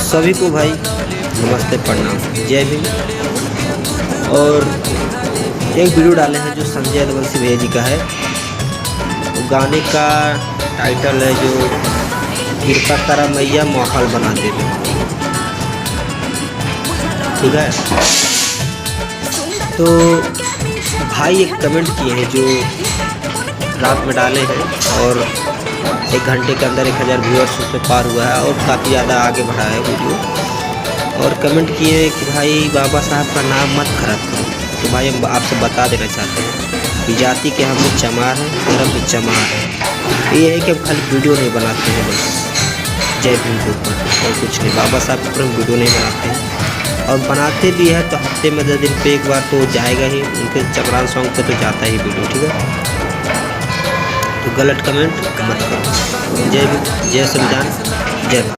सभी को भाई नमस्ते, प्रणाम, जय भीम। और एक वीडियो डाले हैं जो संजय यदुवंशी भैया जी का है। गाने का टाइटल है जो कृपा करा मैया माहौल बना दे। ठीक है, तो भाई एक कमेंट किए हैं जो रात में डाले हैं और 1 घंटे के अंदर 1000 व्यूअर्स उस पर पार हुआ है और काफ़ी ज़्यादा आगे बढ़ा है वीडियो। और कमेंट किए हैं कि भाई बाबा साहब का नाम मत खराब करो। तो भाई हम आपसे बता देना चाहते हैं कि जाति के हम लोग चमार हैं, धर्म भी चमार है। ये है कि हम खाली वीडियो नहीं बनाते हैं बस जय भीम के ऊपर, और कुछ नहीं। बाबा साहब के ऊपर हम वीडियो नहीं बनाते हैं, और बनाते भी है तो हफ्ते में 10 दिन पे एक बार तो जाएगा ही। उनके चमरान सॉन्ग पे तो जाता ही वीडियो। ठीक है, तो गलत कमेंट मत करो। जय भीम, जय संविधान, जय भारत।